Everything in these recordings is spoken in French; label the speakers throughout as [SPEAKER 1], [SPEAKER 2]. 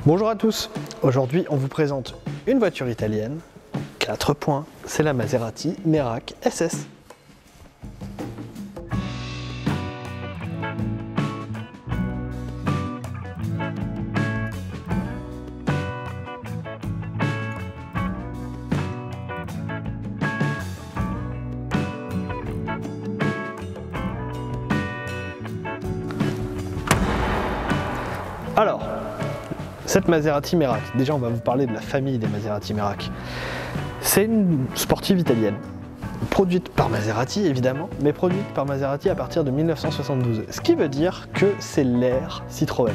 [SPEAKER 1] Bonjour à tous, aujourd'hui on vous présente une voiture italienne, 4 points, c'est la Maserati Merak SS. Alors, cette Maserati Merak, déjà on va vous parler de la famille des Maserati Merak. C'est une sportive italienne, produite par Maserati évidemment, mais produite par Maserati à partir de 1972. Ce qui veut dire que c'est l'ère Citroën.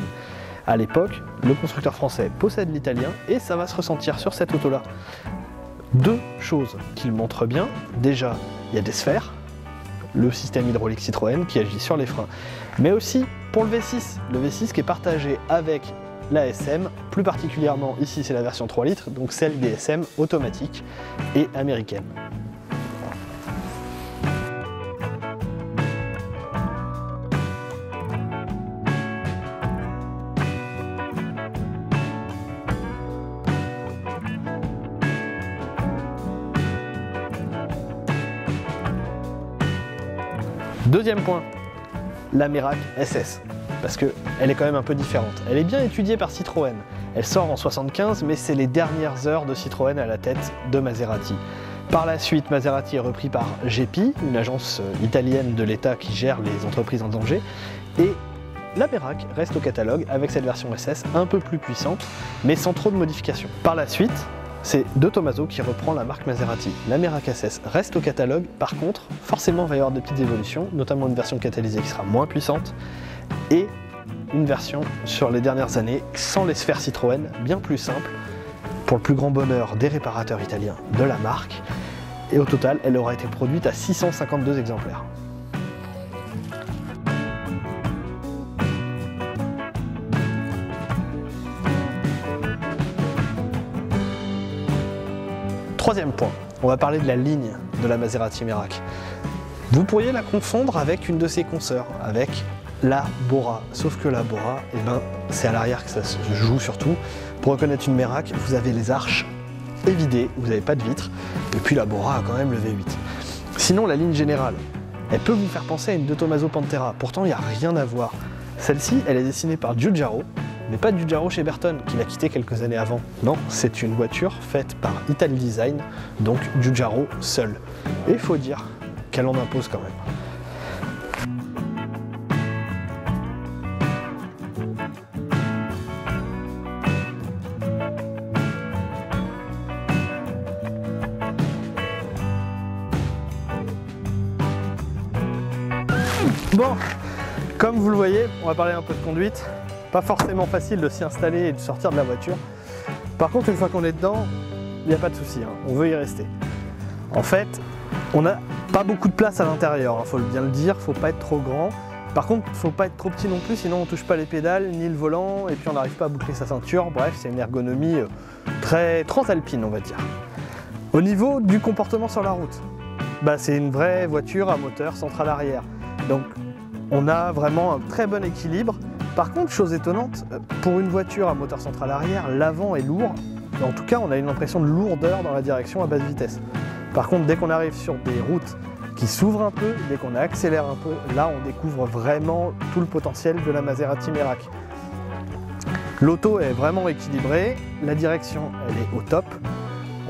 [SPEAKER 1] À l'époque, le constructeur français possède l'italien et ça va se ressentir sur cette auto-là. Deux choses qu'il montre bien, déjà il y a des sphères, le système hydraulique Citroën qui agit sur les freins, mais aussi pour le V6 qui est partagé avec la SM, plus particulièrement ici c'est la version 3 litres, donc celle des SM automatiques et américaine. Deuxième point, la Merak SS, parce qu'elle est quand même un peu différente. Elle est bien étudiée par Citroën. Elle sort en 75, mais c'est les dernières heures de Citroën à la tête de Maserati. Par la suite, Maserati est repris par GEPI, une agence italienne de l'État qui gère les entreprises en danger, et la Merak reste au catalogue avec cette version SS un peu plus puissante, mais sans trop de modifications. Par la suite, c'est De Tomaso qui reprend la marque Maserati. La Merak SS reste au catalogue, par contre, forcément il va y avoir des petites évolutions, notamment une version catalysée qui sera moins puissante, et une version sur les dernières années sans les sphères Citroën, bien plus simple, pour le plus grand bonheur des réparateurs italiens de la marque, et au total elle aura été produite à 652 exemplaires. Troisième point, on va parler de la ligne de la Maserati Merak. Vous pourriez la confondre avec une de ses consoeurs, avec la Bora. Sauf que la Bora, c'est à l'arrière que ça se joue surtout. Pour reconnaître une Merak, vous avez les arches évidées, vous n'avez pas de vitres, et puis la Bora a quand même le V8. Sinon, la ligne générale, elle peut vous faire penser à une De Tomaso Pantera, pourtant il n'y a rien à voir. Celle-ci, elle est dessinée par Giugiaro, mais pas Giugiaro chez Burton, qui l'a quitté quelques années avant. Non, c'est une voiture faite par Italy Design, donc Giugiaro seul. Et il faut dire qu'elle en impose quand même. Bon, comme vous le voyez, on va parler un peu de conduite. Pas forcément facile de s'y installer et de sortir de la voiture. Par contre, une fois qu'on est dedans, il n'y a pas de souci, hein, on veut y rester. En fait, on n'a pas beaucoup de place à l'intérieur, faut bien le dire, faut pas être trop grand. Par contre, faut pas être trop petit non plus, sinon on touche pas les pédales ni le volant et puis on n'arrive pas à boucler sa ceinture. Bref, c'est une ergonomie très transalpine, on va dire. Au niveau du comportement sur la route, c'est une vraie voiture à moteur central arrière. Donc, on a vraiment un très bon équilibre. Par contre, chose étonnante, pour une voiture à moteur central arrière, l'avant est lourd. En tout cas, on a une impression de lourdeur dans la direction à basse vitesse. Par contre, dès qu'on arrive sur des routes qui s'ouvrent un peu, dès qu'on accélère un peu, là, on découvre vraiment tout le potentiel de la Maserati Merak. L'auto est vraiment équilibrée, la direction, elle est au top.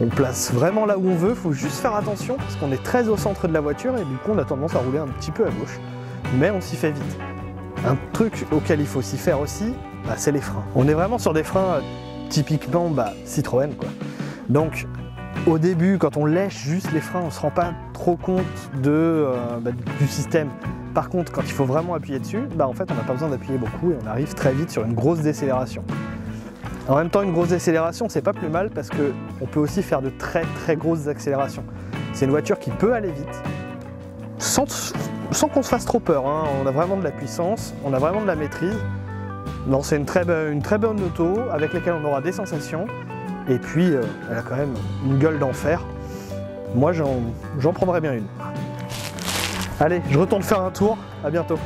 [SPEAKER 1] On place vraiment là où on veut, il faut juste faire attention parce qu'on est très au centre de la voiture et du coup, on a tendance à rouler un petit peu à gauche. Mais on s'y fait vite. Un truc auquel il faut s'y faire aussi, c'est les freins. On est vraiment sur des freins typiquement Citroën, quoi. Donc au début, quand on lèche juste les freins, on ne se rend pas trop compte du système. Par contre, quand il faut vraiment appuyer dessus, en fait on n'a pas besoin d'appuyer beaucoup et on arrive très vite sur une grosse décélération. En même temps, une grosse décélération, c'est pas plus mal parce qu'on peut aussi faire de très très grosses accélérations. C'est une voiture qui peut aller vite, sans qu'on se fasse trop peur, hein. On a vraiment de la puissance, on a vraiment de la maîtrise. Non, c'est une très bonne auto avec laquelle on aura des sensations. Et puis, elle a quand même une gueule d'enfer. Moi, j'en prendrais bien une. Allez, je retourne faire un tour. À bientôt.